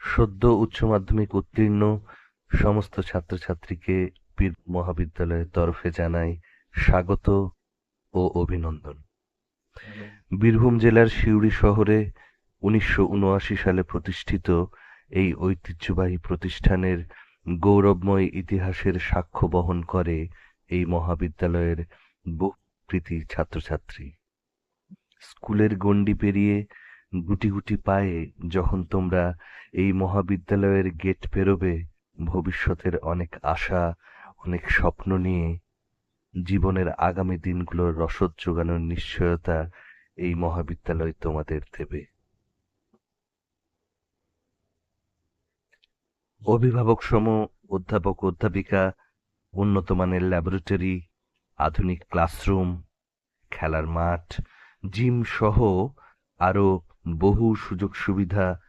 সদ্য উচ্চ মাধ্যমিক উত্তীর্ণ সমস্ত ছাত্রছাত্রীকে বীরভূম মহাবিদ্যালয়ের তরফে জানাই স্বাগত ও অভিনন্দন। বীরভূম জেলার সিউড়ি শহরে ১৯৭৯ সালে প্রতিষ্ঠিত এই ঐতিহ্যবাহী প্রতিষ্ঠানের গৌরবময় ইতিহাসের সাক্ষ্য বহন করে এই মহাবিদ্যালয়ের বহু কৃতী ছাত্রছাত্রী। স্কুলের গণ্ডি পেরিয়ে গুটি গুটি পায়ে যখন তোমরা এই মহাবিদ্যালয়ের গেট পেরোবে, ভবিষ্যতের অনেক আশা, অনেক স্বপ্ন নিয়ে জীবনের আগামী দিনগুলোর রসদ জোগানোর নিশ্চয়তা এই মহাবিদ্যালয় তোমাদের দেবে। অভিভাবক সম অধ্যাপক অধ্যাপিকা, উন্নত মানের ল্যাবরেটরি, আধুনিক ক্লাসরুম, খেলার মাঠ, জিম সহ আরো বহু সুযোগ সুবিধা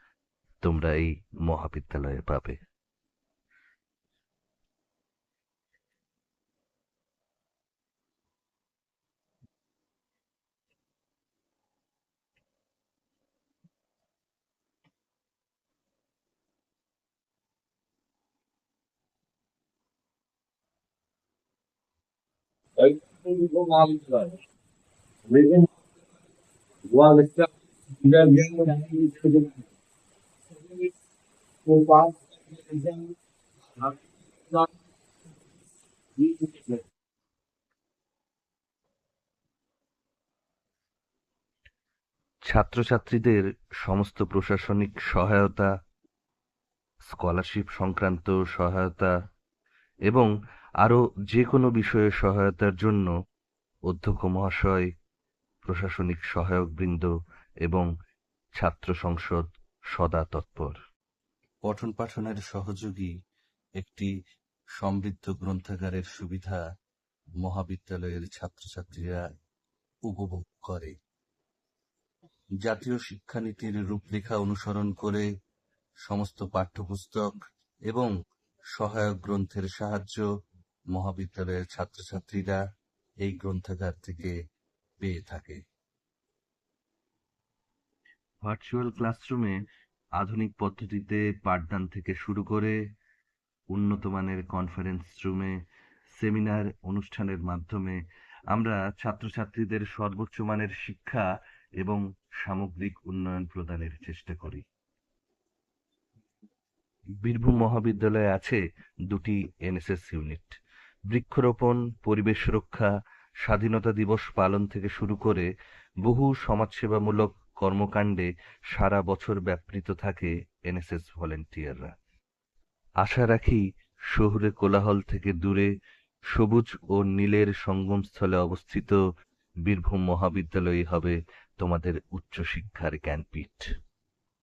তোমরা এই মহাবিদ্যালয়ে পাবে। ছাত্রছাত্রীদের সমস্ত প্রশাসনিক সহায়তা, স্কলারশিপ সংক্রান্ত সহায়তা এবং আরো যে কোনো বিষয়ে সহায়তার জন্য অধ্যক্ষ মহাশয়, প্রশাসনিক সহায়কবৃন্দ এবং ছাত্র সংসদ সদা তৎপর। পঠন পাঠনের সহযোগী একটি সমৃদ্ধ গ্রন্থাগারের সুবিধা মহাবিদ্যালয়ের ছাত্রছাত্রীরা উপভোগ করে। জাতীয় শিক্ষানীতির রূপরেখা অনুসরণ করে সমস্ত পাঠ্যপুস্তক এবং সহায়ক গ্রন্থের সাহায্য মহাবিদ্যালয়ের ছাত্রছাত্রীরা এই গ্রন্থাগার থেকে পেয়ে থাকে। ভার্চুয়াল ক্লাসরুমে আধুনিক পদ্ধতিতে পাঠদান থেকে শুরু করে উন্নত মানের কনফারেন্স রুমে সেমিনার অনুষ্ঠানের মাধ্যমে আমরা ছাত্রছাত্রীদের সর্বোচ্চ মানের শিক্ষা এবং সামগ্রিক উন্নয়ন প্রদানের চেষ্টা করি। বীরভূম মহাবিদ্যালয়ে আছে দুটি এনএসএস ইউনিট। বৃক্ষরোপণ, পরিবেশ রক্ষা, স্বাধীনতা দিবস পালন থেকে শুরু করে বহু সমাজসেবামূলক কর্মকাণ্ডে সারা বছর ব্যাপৃত থাকে এনএসএস ভলেন্টিয়াররা। আশা রাখি শহুরে কোলাহল থেকে দূরে সবুজ ও নীলের সঙ্গমস্থলে অবস্থিত বীরভূম মহাবিদ্যালয়ই হবে তোমাদের উচ্চশিক্ষার জ্ঞানপীঠ।